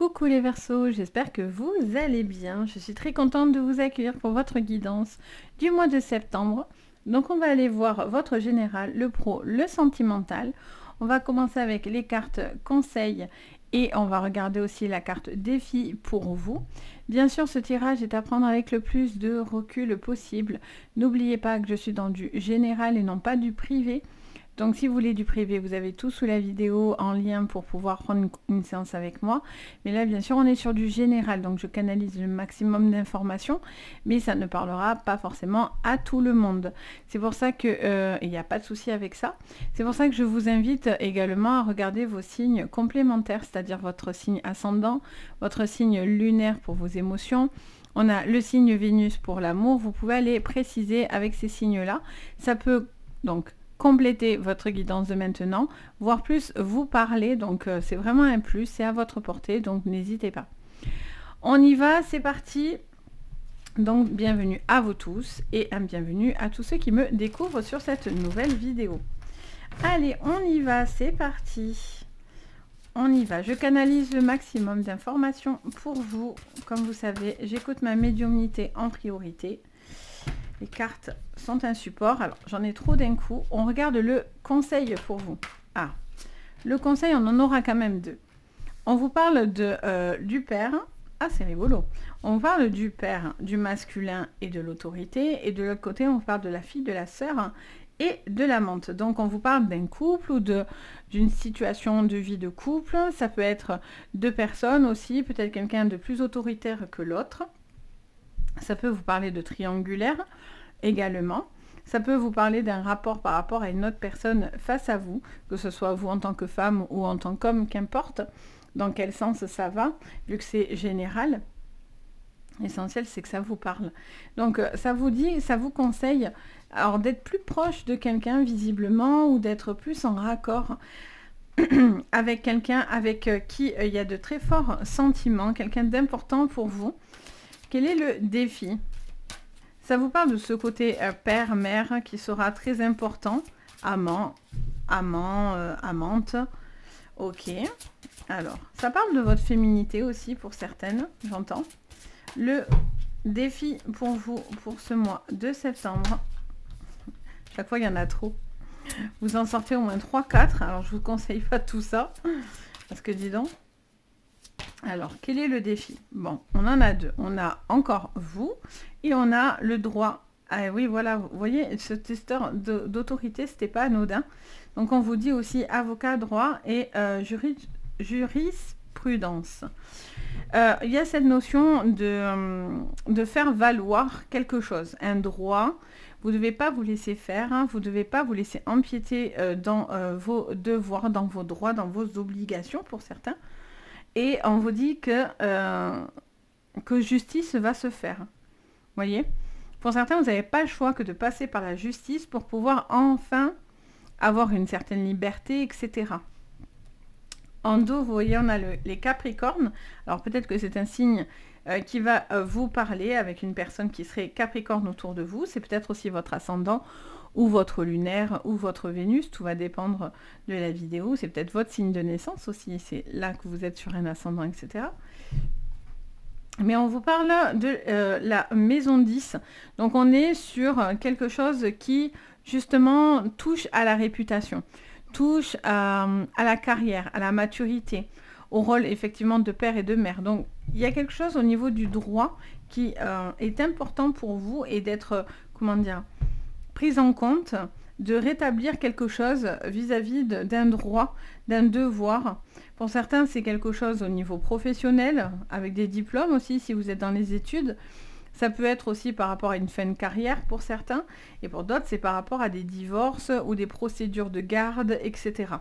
Coucou les Verseaux, j'espère que vous allez bien. Je suis très contente de vous accueillir pour votre guidance du mois de septembre. Donc on va aller voir votre général, le pro, le sentimental. On va commencer avec les cartes conseils et on va regarder aussi la carte défi pour vous. Bien sûr, ce tirage est à prendre avec le plus de recul possible. N'oubliez pas que je suis dans du général et non pas du privé. Donc si vous voulez du privé, vous avez tout sous la vidéo en lien pour pouvoir prendre une séance avec moi. Mais là, bien sûr, on est sur du général, donc je canalise le maximum d'informations, mais ça ne parlera pas forcément à tout le monde. C'est pour ça que, il n'y a pas de souci avec ça. C'est pour ça que je vous invite également à regarder vos signes complémentaires, c'est-à-dire votre signe ascendant, votre signe lunaire pour vos émotions. On a le signe Vénus pour l'amour. Vous pouvez aller préciser avec ces signes-là. Ça peut donc compléter votre guidance de maintenant, voire plus vous parler, donc c'est vraiment un plus, c'est à votre portée, donc n'hésitez pas. On y va, c'est parti. Donc bienvenue à vous tous et un bienvenue à tous ceux qui me découvrent sur cette nouvelle vidéo. Allez, on y va, c'est parti. On y va, je canalise le maximum d'informations pour vous. Comme vous savez, j'écoute ma médiumnité en priorité. Les cartes sont un support. Alors, j'en ai trop d'un coup. On regarde le conseil pour vous. Ah, le conseil, on en aura quand même deux. On vous parle du père. Ah, c'est rigolo. On parle du père, du masculin et de l'autorité. Et de l'autre côté, on parle de la fille, de la sœur et de l'amante. Donc, on vous parle d'un couple ou d'une situation de vie de couple. Ça peut être deux personnes aussi. Peut-être quelqu'un de plus autoritaire que l'autre. Ça peut vous parler de triangulaire également. Ça peut vous parler d'un rapport par rapport à une autre personne face à vous, que ce soit vous en tant que femme ou en tant qu'homme, qu'importe dans quel sens ça va, vu que c'est général. L'essentiel, c'est que ça vous parle. Donc, ça vous dit, ça vous conseille alors d'être plus proche de quelqu'un visiblement ou d'être plus en raccord avec quelqu'un avec qui il y a de très forts sentiments, quelqu'un d'important pour vous. Quel est le défi ? Ça vous parle de ce côté père, mère qui sera très important. Amant, amante. Ok. Alors, ça parle de votre féminité aussi pour certaines, j'entends. Le défi pour vous pour ce mois de septembre. Chaque fois, il y en a trop. Vous en sortez au moins 3-4. Alors, je vous conseille pas tout ça. Parce que dis donc. Alors, quel est le défi? Bon, on en a deux. On a encore vous et on a le droit. Ah oui, voilà, vous voyez, ce testeur d'autorité, c'était pas anodin. Donc, on vous dit aussi avocat, droit et jurisprudence. Il y a cette notion de faire valoir quelque chose, un droit. Vous ne devez pas vous laisser faire, hein, vous ne devez pas vous laisser empiéter dans vos devoirs, dans vos droits, dans vos obligations pour certains. Et on vous dit que justice va se faire. Vous voyez ? Pour certains, vous n'avez pas le choix que de passer par la justice pour pouvoir enfin avoir une certaine liberté, etc. En dos, vous voyez, on a les Capricornes. Alors peut-être que c'est un signe qui va vous parler avec une personne qui serait Capricorne autour de vous. C'est peut-être aussi votre ascendant ou votre lunaire ou votre Vénus. Tout va dépendre de la vidéo. C'est peut-être votre signe de naissance aussi. C'est là que vous êtes sur un ascendant, etc. Mais on vous parle de la maison 10. Donc on est sur quelque chose qui justement touche à la réputation, touche à la carrière, à la maturité, au rôle effectivement de père et de mère. Donc il y a quelque chose au niveau du droit qui est important pour vous et d'être, comment dire, prise en compte, de rétablir quelque chose vis-à-vis d'un droit, d'un devoir. Pour certains, c'est quelque chose au niveau professionnel, avec des diplômes aussi, si vous êtes dans les études. Ça peut être aussi par rapport à une fin de carrière pour certains, et pour d'autres, c'est par rapport à des divorces ou des procédures de garde, etc.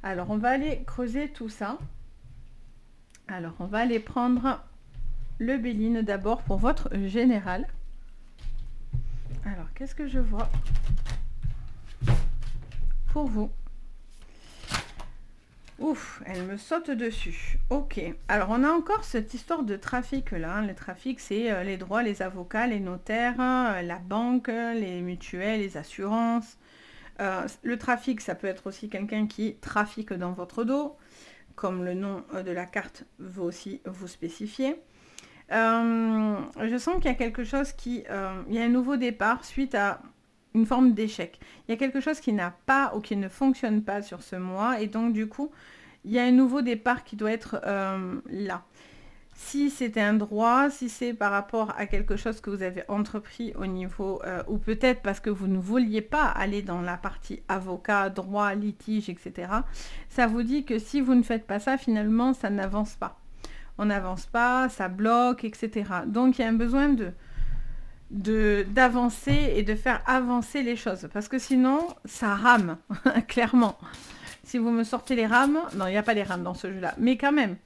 Alors, on va aller creuser tout ça. Alors, on va aller prendre le Béline d'abord pour votre général. Alors, qu'est-ce que je vois pour vous? Ouf, elle me saute dessus. Ok, alors on a encore cette histoire de trafic là. Hein. Le trafic, c'est les droits, les avocats, les notaires, la banque, les mutuelles, les assurances. Le trafic, ça peut être aussi quelqu'un qui trafique dans votre dos. comme le nom de la carte veut aussi vous spécifier. Je sens qu'il y a quelque chose il y a un nouveau départ suite à une forme d'échec. Il y a quelque chose qui n'a pas ou qui ne fonctionne pas sur ce mois et donc du coup, il y a un nouveau départ qui doit être là. Si c'était un droit, si c'est par rapport à quelque chose que vous avez entrepris au niveau, ou peut-être parce que vous ne vouliez pas aller dans la partie avocat, droit, litige, etc., ça vous dit que si vous ne faites pas ça, finalement, ça n'avance pas. On n'avance pas, ça bloque, etc. Donc, il y a un besoin d'avancer et de faire avancer les choses. Parce que sinon, ça rame, clairement. Si vous me sortez les rames, non, il n'y a pas les rames dans ce jeu-là, mais quand même.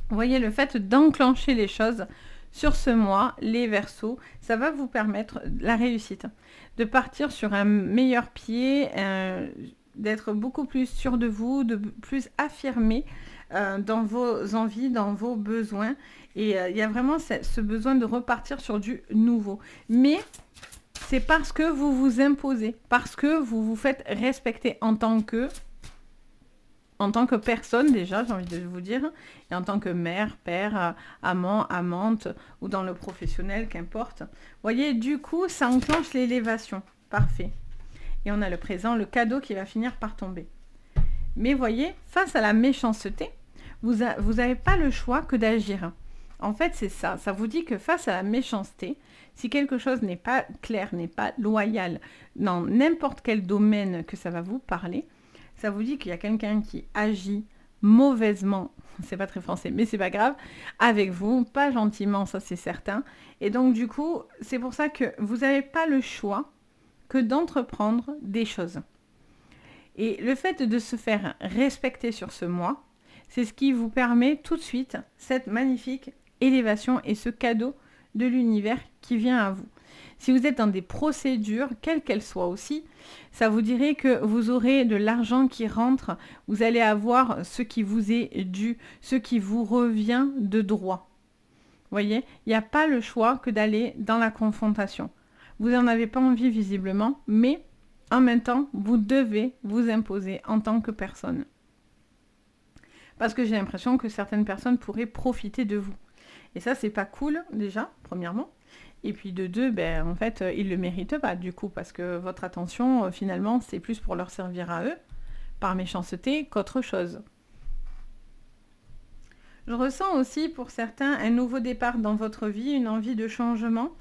Vous voyez, le fait d'enclencher les choses sur ce mois, les Verseaux, ça va vous permettre la réussite, de partir sur un meilleur pied, d'être beaucoup plus sûr de vous, de plus affirmé dans vos envies, dans vos besoins. Et il y a vraiment ce besoin de repartir sur du nouveau. Mais c'est parce que vous vous imposez, parce que vous vous faites respecter en tant que personne déjà, j'ai envie de vous dire, et en tant que mère, père, amant, amante, ou dans le professionnel, qu'importe. Vous voyez, du coup, ça enclenche l'élévation. Parfait. Et on a le présent, le cadeau qui va finir par tomber. Mais voyez, face à la méchanceté, vous n'avez pas le choix que d'agir. En fait, c'est ça. Ça vous dit que face à la méchanceté, si quelque chose n'est pas clair, n'est pas loyal, dans n'importe quel domaine que ça va vous parler, ça vous dit qu'il y a quelqu'un qui agit mauvaisement, c'est pas très français, mais c'est pas grave, avec vous, pas gentiment, ça c'est certain. Et donc du coup, c'est pour ça que vous n'avez pas le choix que d'entreprendre des choses. Et le fait de se faire respecter sur ce mois, c'est ce qui vous permet tout de suite cette magnifique élévation et ce cadeau de l'univers qui vient à vous. Si vous êtes dans des procédures, quelles qu'elles soient aussi, ça vous dirait que vous aurez de l'argent qui rentre, vous allez avoir ce qui vous est dû, ce qui vous revient de droit. Vous voyez, il n'y a pas le choix que d'aller dans la confrontation. Vous n'en avez pas envie visiblement, mais en même temps, vous devez vous imposer en tant que personne. Parce que j'ai l'impression que certaines personnes pourraient profiter de vous. Et ça, c'est pas cool, déjà, premièrement. Et puis de deux, en fait, ils ne le méritent pas, du coup, parce que votre attention, finalement, c'est plus pour leur servir à eux, par méchanceté, qu'autre chose. Je ressens aussi, pour certains, un nouveau départ dans votre vie, une envie de changement.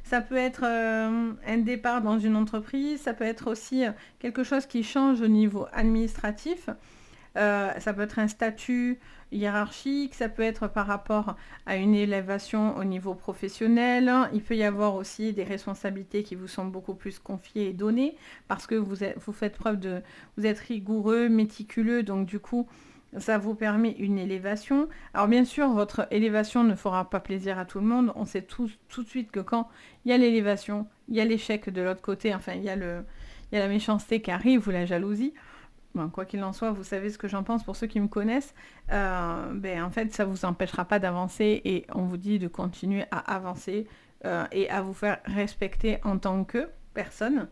Ça peut être un départ dans une entreprise, ça peut être aussi quelque chose qui change au niveau administratif. Ça peut être un statut hiérarchique, ça peut être par rapport à une élévation au niveau professionnel. Il peut y avoir aussi des responsabilités qui vous sont beaucoup plus confiées et données parce que vous faites preuve vous êtes rigoureux, méticuleux, donc du coup, ça vous permet une élévation. Alors bien sûr, votre élévation ne fera pas plaisir à tout le monde. On sait tout de suite que quand il y a l'élévation, il y a l'échec de l'autre côté, enfin il y a la méchanceté qui arrive ou la jalousie. Bon, quoi qu'il en soit, vous savez ce que j'en pense pour ceux qui me connaissent. En fait, ça ne vous empêchera pas d'avancer et on vous dit de continuer à avancer et à vous faire respecter en tant que personne.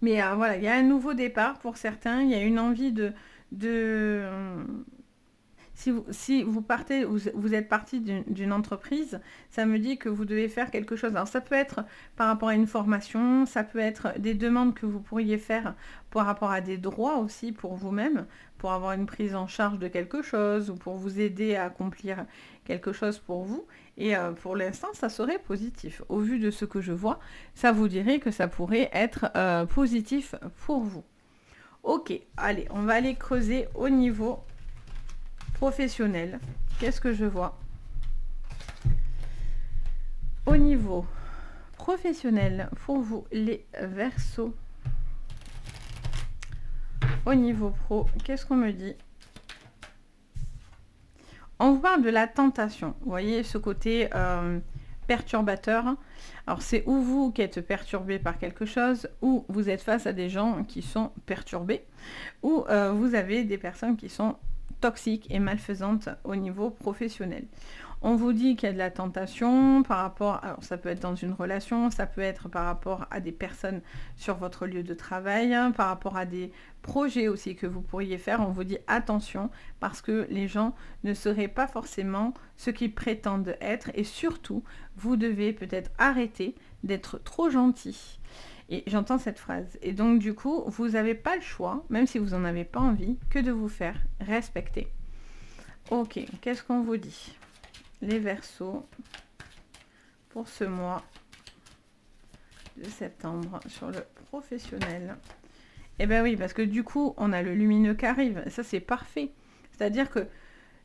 Mais voilà, il y a un nouveau départ pour certains, il y a une envie si vous partez, vous êtes parti d'une entreprise, ça me dit que vous devez faire quelque chose. Alors ça peut être par rapport à une formation, ça peut être des demandes que vous pourriez faire par rapport à des droits aussi pour vous-même, pour avoir une prise en charge de quelque chose ou pour vous aider à accomplir quelque chose pour vous. Et pour l'instant, ça serait positif. Au vu de ce que je vois, ça vous dirait que ça pourrait être positif pour vous. Ok, allez, on va aller creuser au niveau professionnel. Qu'est-ce que je vois? Au niveau professionnel, pour vous, les Verseaux. Au niveau pro, qu'est-ce qu'on me dit? On vous parle de la tentation. Vous voyez ce côté perturbateur. Alors c'est ou vous qui êtes perturbé par quelque chose, ou vous êtes face à des gens qui sont perturbés, ou vous avez des personnes qui sont toxiques et malfaisantes au niveau professionnel. On vous dit qu'il y a de la tentation par rapport, alors ça peut être dans une relation, ça peut être par rapport à des personnes sur votre lieu de travail, hein, par rapport à des projets aussi que vous pourriez faire. On vous dit attention parce que les gens ne seraient pas forcément ce qu'ils prétendent être et surtout, vous devez peut-être arrêter d'être trop gentil. Et j'entends cette phrase. Et donc du coup, vous n'avez pas le choix, même si vous n'en avez pas envie, que de vous faire respecter. Ok, qu'est-ce qu'on vous dit ? Les Verseaux pour ce mois de septembre sur le professionnel. Eh bien oui, parce que du coup, on a le lumineux qui arrive. Ça, c'est parfait. C'est-à-dire que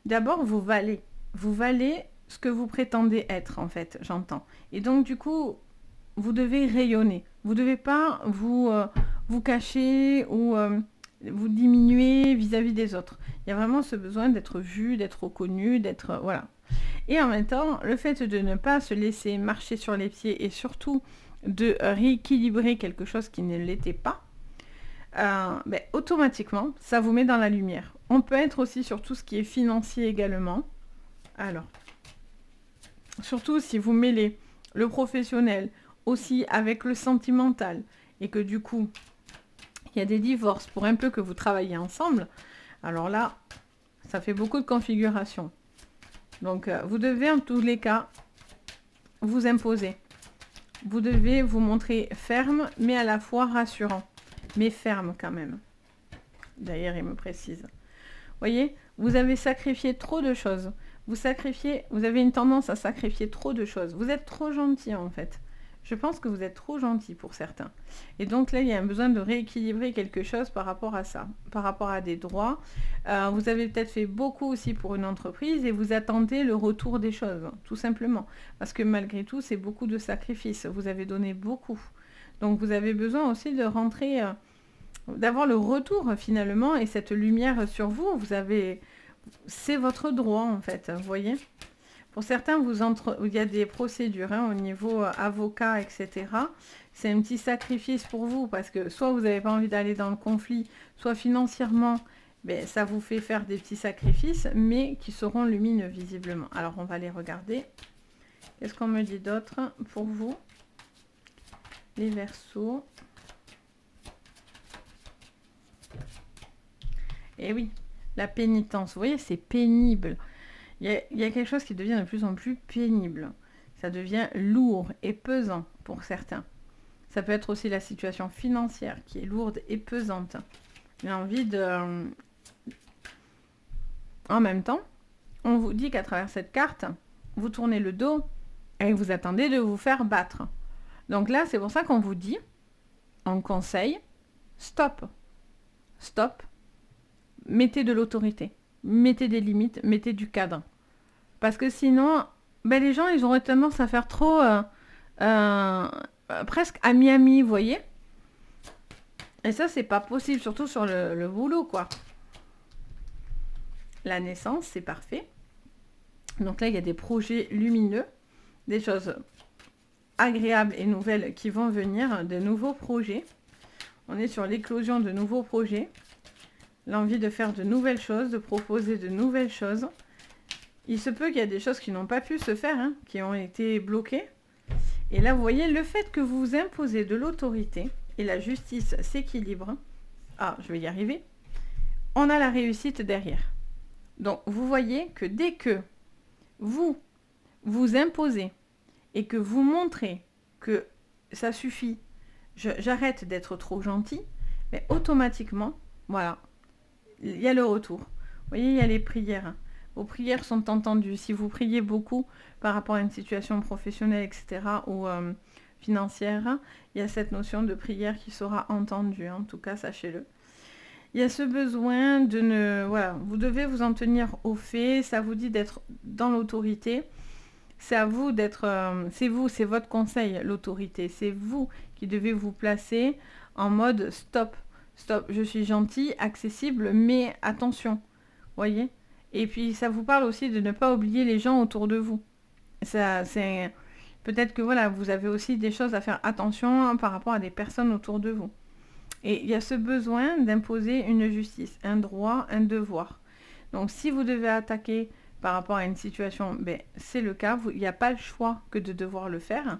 d'abord, vous valez. Vous valez ce que vous prétendez être, en fait, j'entends. Et donc, du coup, vous devez rayonner. Vous ne devez pas vous cacher ou vous diminuer vis-à-vis des autres. Il y a vraiment ce besoin d'être vu, d'être reconnu, d'être... voilà. Et en même temps, le fait de ne pas se laisser marcher sur les pieds et surtout de rééquilibrer quelque chose qui ne l'était pas, automatiquement, ça vous met dans la lumière. On peut être aussi sur tout ce qui est financier également. Alors, surtout si vous mêlez le professionnel aussi avec le sentimental et que du coup, il y a des divorces pour un peu que vous travaillez ensemble, alors là, ça fait beaucoup de configurations. Donc, vous devez en tous les cas vous imposer. Vous devez vous montrer ferme, mais à la fois rassurant. Mais ferme quand même. D'ailleurs, il me précise. Vous voyez, vous avez sacrifié trop de choses. Vous avez une tendance à sacrifier trop de choses. Vous êtes trop gentil en fait. Je pense que vous êtes trop gentil pour certains. Et donc là, il y a un besoin de rééquilibrer quelque chose par rapport à ça, par rapport à des droits. Vous avez peut-être fait beaucoup aussi pour une entreprise et vous attendez le retour des choses, tout simplement. Parce que malgré tout, c'est beaucoup de sacrifices. Vous avez donné beaucoup. Donc vous avez besoin aussi de rentrer, d'avoir le retour finalement et cette lumière sur vous. C'est votre droit en fait, vous voyez. Pour certains, il y a des procédures au niveau avocat, etc. C'est un petit sacrifice pour vous parce que soit vous n'avez pas envie d'aller dans le conflit, soit financièrement, ça vous fait faire des petits sacrifices, mais qui seront lumineux visiblement. Alors, on va les regarder. Qu'est-ce qu'on me dit d'autre pour vous? Les Verseaux. Et oui, la pénitence. Vous voyez, c'est pénible. Il y a quelque chose qui devient de plus en plus pénible. Ça devient lourd et pesant pour certains. Ça peut être aussi la situation financière qui est lourde et pesante. J'ai envie de... En même temps, on vous dit qu'à travers cette carte, vous tournez le dos et vous attendez de vous faire battre. Donc là, c'est pour ça qu'on vous dit, en conseil, stop. Stop. Mettez de l'autorité. Mettez des limites, mettez du cadre. Parce que sinon, les gens, ils auraient tendance à faire trop... presque ami-ami, vous voyez. Et ça, c'est pas possible, surtout sur le boulot, quoi. La naissance, c'est parfait. Donc là, il y a des projets lumineux, des choses agréables et nouvelles qui vont venir, de nouveaux projets. On est sur l'éclosion de nouveaux projets. L'envie de faire de nouvelles choses, de proposer de nouvelles choses. Il se peut qu'il y a des choses qui n'ont pas pu se faire, qui ont été bloquées. Et là, vous voyez, le fait que vous imposez de l'autorité et la justice s'équilibre. Ah, je vais y arriver. On a la réussite derrière. Donc, vous voyez que dès que vous imposez et que vous montrez que ça suffit, j'arrête d'être trop gentil, mais automatiquement, voilà, il y a le retour. Vous voyez, il y a les prières. Vos prières sont entendues. Si vous priez beaucoup par rapport à une situation professionnelle, etc., ou financière, il y a cette notion de prière qui sera entendue. En tout cas, sachez-le. Il y a ce besoin de ne... Voilà, vous devez vous en tenir aux faits. Ça vous dit d'être dans l'autorité. C'est à vous d'être... c'est vous, c'est votre conseil, l'autorité. C'est vous qui devez vous placer en mode stop. Stop, je suis gentil, accessible, mais attention. Voyez ? Et puis, ça vous parle aussi de ne pas oublier les gens autour de vous. Ça, c'est... Peut-être que voilà, vous avez aussi des choses à faire attention par rapport à des personnes autour de vous. Et il y a ce besoin d'imposer une justice, un droit, un devoir. Donc, si vous devez attaquer par rapport à une situation, ben, c'est le cas. Il n'y a pas le choix que de devoir le faire.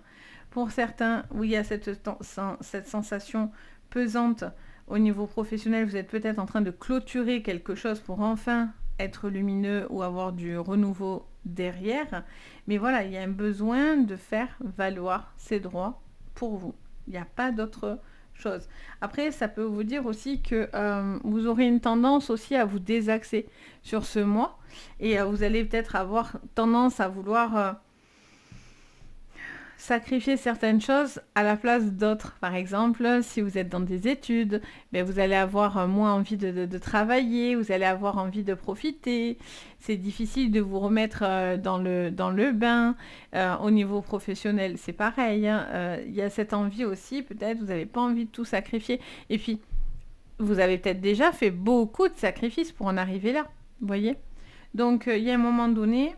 Pour certains, où il y a cette sensation pesante au niveau professionnel, vous êtes peut-être en train de clôturer quelque chose pour enfin être lumineux ou avoir du renouveau derrière. Mais voilà, il y a un besoin de faire valoir ses droits pour vous. Il n'y a pas d'autre chose. Après, ça peut vous dire aussi que vous aurez une tendance aussi à vous désaxer sur ce mois et vous allez peut-être avoir tendance à vouloir sacrifier certaines choses à la place d'autres. Par exemple, si vous êtes dans des études, ben vous allez avoir moins envie de travailler, vous allez avoir envie de profiter. C'est difficile de vous remettre dans le bain. Au niveau professionnel, c'est pareil. Hein. Y a cette envie aussi, peut-être, vous n'avez pas envie de tout sacrifier. Et puis, vous avez peut-être déjà fait beaucoup de sacrifices pour en arriver là. Vous voyez ? Donc, il y a un moment donné,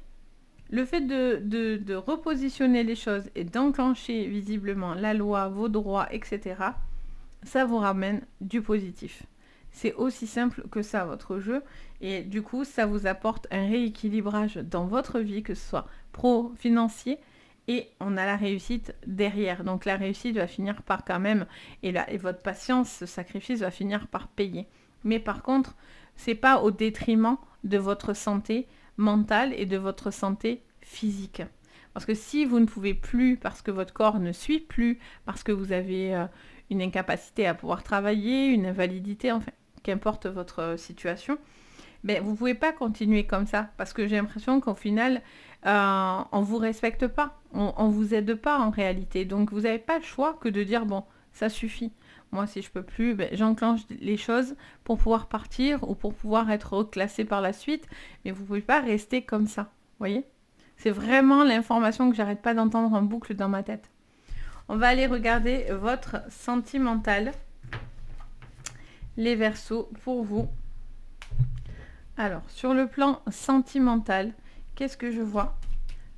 le fait de repositionner les choses et d'enclencher visiblement la loi, vos droits, etc., ça vous ramène du positif. C'est aussi simple que ça, votre jeu. Et du coup, ça vous apporte un rééquilibrage dans votre vie, que ce soit pro-financier, et on a la réussite derrière. Donc la réussite va finir par quand même, et votre patience, ce sacrifice va finir par payer. Mais par contre, c'est pas au détriment de votre santé mentale et de votre santé physique. Parce que si vous ne pouvez plus, parce que votre corps ne suit plus, parce que vous avez une incapacité à pouvoir travailler, une invalidité, enfin, qu'importe votre situation, ben, vous ne pouvez pas continuer comme ça. Parce que j'ai l'impression qu'au final, on ne vous respecte pas, on ne vous aide pas en réalité. Donc vous n'avez pas le choix que de dire, bon, ça suffit. Moi, si je peux plus, ben, j'enclenche les choses pour pouvoir partir ou pour pouvoir être reclassé par la suite. Mais vous ne pouvez pas rester comme ça. Vous voyez ? C'est vraiment l'information que j'arrête pas d'entendre en boucle dans ma tête. On va aller regarder votre sentimental. Les Verseaux pour vous. Alors, sur le plan sentimental, qu'est-ce que je vois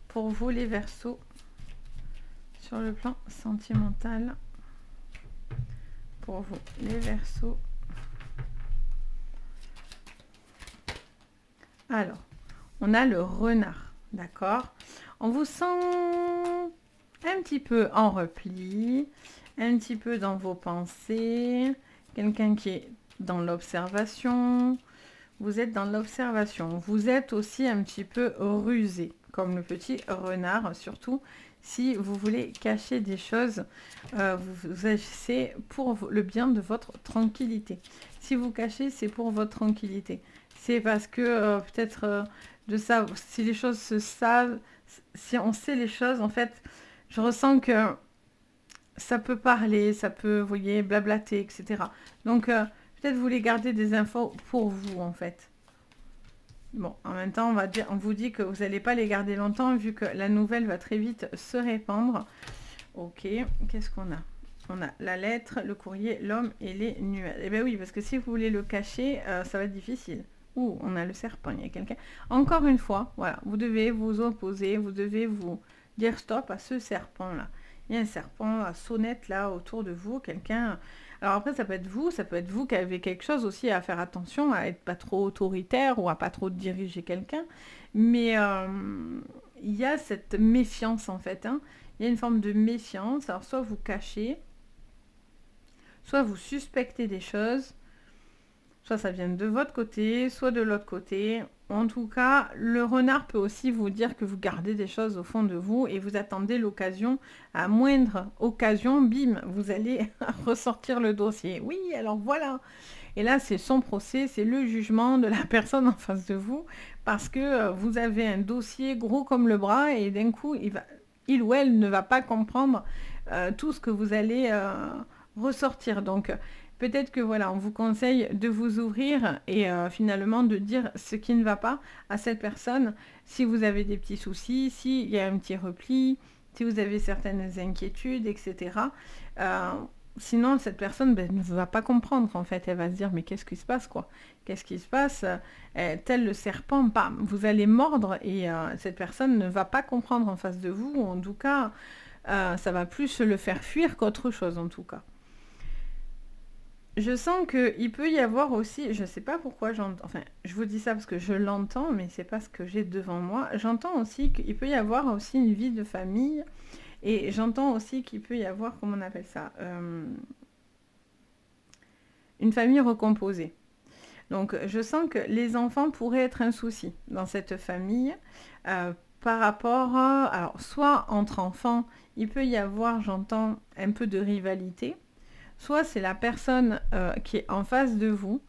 pour vous les Verseaux sur le plan sentimental? Pour vous, les Verseaux. Alors, on a le renard, d'accord? On vous sent un petit peu en repli, un petit peu dans vos pensées, quelqu'un qui est dans l'observation. Vous êtes dans l'observation. Vous êtes aussi un petit peu rusé, comme le petit renard, surtout si vous voulez cacher des choses, vous agissez pour le bien de votre tranquillité. Si vous cachez, c'est pour votre tranquillité. C'est parce que peut-être de ça, si les choses se savent, si on sait les choses, en fait, je ressens que ça peut parler, ça peut, vous voyez, blablater, etc. Donc, peut-être vous voulez garder des infos pour vous, en fait. Bon, en même temps, on vous dit que vous n'allez pas les garder longtemps vu que la nouvelle va très vite se répandre. Ok, qu'est-ce qu'on a? On a la lettre, le courrier, l'homme et les nuages. Eh bien oui, parce que si vous voulez le cacher, ça va être difficile. Ouh, on a le serpent, il y a quelqu'un. Encore une fois, voilà, vous devez vous opposer, vous devez vous dire stop à ce serpent-là. Il y a un serpent à sonnette là autour de vous, quelqu'un... Alors après, ça peut être vous qui avez quelque chose aussi à faire attention, à être pas trop autoritaire ou à pas trop diriger quelqu'un. Mais il y a cette méfiance en fait. Hein. Il y a une forme de méfiance. Alors soit vous cachez, soit vous suspectez des choses, soit ça vient de votre côté, soit de l'autre côté. En tout cas, le renard peut aussi vous dire que vous gardez des choses au fond de vous et vous attendez l'occasion. À moindre occasion, bim, vous allez ressortir le dossier. Oui, alors voilà. Et là, c'est son procès, c'est le jugement de la personne en face de vous parce que vous avez un dossier gros comme le bras et d'un coup, il ou elle ne va pas comprendre tout ce que vous allez ressortir. Donc, peut-être que voilà, on vous conseille de vous ouvrir et finalement de dire ce qui ne va pas à cette personne. Si vous avez des petits soucis, s'il y a un petit repli, si vous avez certaines inquiétudes, etc. Sinon, cette personne ne va pas comprendre en fait. Elle va se dire mais qu'est-ce qui se passe quoi? Qu'est-ce qui se passe? Tel le serpent, bam, vous allez mordre et cette personne ne va pas comprendre en face de vous. En tout cas, ça va plus le faire fuir qu'autre chose en tout cas. Je sens qu'il peut y avoir aussi, je ne sais pas pourquoi j'entends, enfin, je vous dis ça parce que je l'entends, mais c'est pas ce que j'ai devant moi. J'entends aussi qu'il peut y avoir aussi une vie de famille, et j'entends aussi qu'il peut y avoir, comment on appelle ça, une famille recomposée. Donc, je sens que les enfants pourraient être un souci dans cette famille par rapport, alors, soit entre enfants, il peut y avoir, j'entends, un peu de rivalité, soit c'est la personne qui est en face de vous,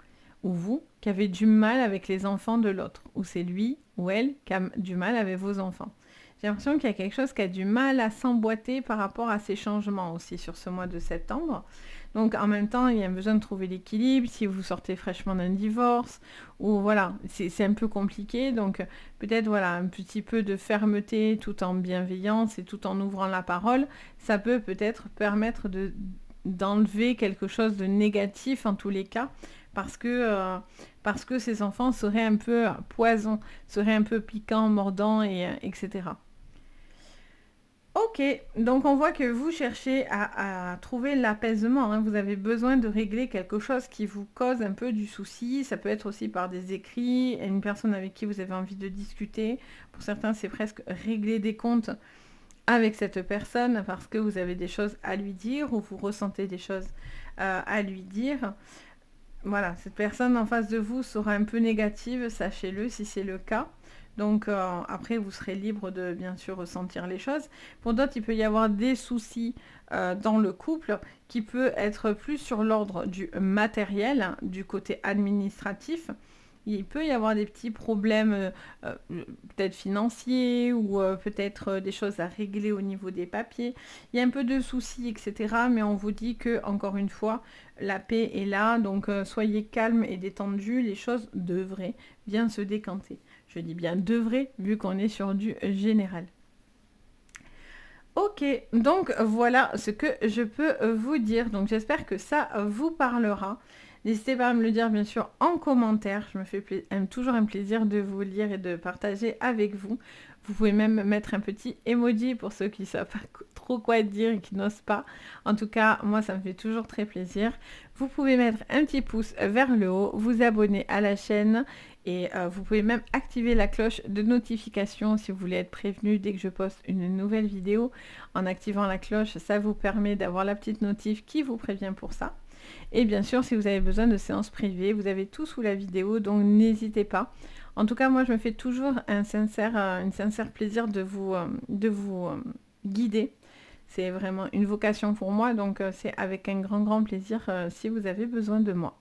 ou vous, qui avez du mal avec les enfants de l'autre, ou c'est lui ou elle qui a du mal avec vos enfants. J'ai l'impression qu'il y a quelque chose qui a du mal à s'emboîter par rapport à ces changements aussi sur ce mois de septembre. Donc en même temps, il y a besoin de trouver l'équilibre si vous sortez fraîchement d'un divorce, ou voilà, c'est un peu compliqué. Donc peut-être voilà, un petit peu de fermeté tout en bienveillance et tout en ouvrant la parole, ça peut peut-être permettre d'enlever quelque chose de négatif en tous les cas, parce que ces enfants seraient un peu poison, seraient un peu piquants, mordants, etc. Ok, donc on voit que vous cherchez à trouver l'apaisement, hein. Vous avez besoin de régler quelque chose qui vous cause un peu du souci. Ça peut être aussi par des écrits, une personne avec qui vous avez envie de discuter. Pour certains, c'est presque régler des comptes avec cette personne parce que vous avez des choses à lui dire ou vous ressentez des choses à lui dire. Voilà, cette personne en face de vous sera un peu négative, sachez-le si c'est le cas. Donc après, vous serez libre de bien sûr ressentir les choses. Pour d'autres, il peut y avoir des soucis dans le couple qui peut être plus sur l'ordre du matériel, hein, du côté administratif. Il peut y avoir des petits problèmes peut-être financiers ou peut-être des choses à régler au niveau des papiers. Il y a un peu de soucis, etc. Mais on vous dit que, encore une fois, la paix est là. Donc soyez calme et détendu. Les choses devraient bien se décanter. Je dis bien devrait, vu qu'on est sur du général. Ok, donc voilà ce que je peux vous dire. Donc j'espère que ça vous parlera. N'hésitez pas à me le dire bien sûr en commentaire. Je me fais toujours un plaisir de vous lire et de partager avec vous. Vous pouvez même mettre un petit emoji pour ceux qui ne savent pas trop quoi dire et qui n'osent pas. En tout cas, moi ça me fait toujours très plaisir. Vous pouvez mettre un petit pouce vers le haut, vous abonner à la chaîne et vous pouvez même activer la cloche de notification si vous voulez être prévenu dès que je poste une nouvelle vidéo. En activant la cloche, ça vous permet d'avoir la petite notif qui vous prévient pour ça. Et bien sûr, si vous avez besoin de séances privées, vous avez tout sous la vidéo, donc n'hésitez pas. En tout cas, moi, je me fais toujours un sincère plaisir de vous guider. C'est vraiment une vocation pour moi, donc c'est avec un grand plaisir si vous avez besoin de moi.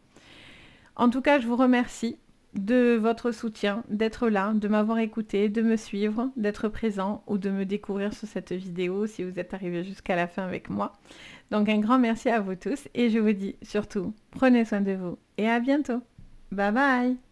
En tout cas, je vous remercie de votre soutien, d'être là, de m'avoir écouté, de me suivre, d'être présent ou de me découvrir sur cette vidéo si vous êtes arrivé jusqu'à la fin avec moi. Donc un grand merci à vous tous et je vous dis surtout, prenez soin de vous et à bientôt. Bye bye!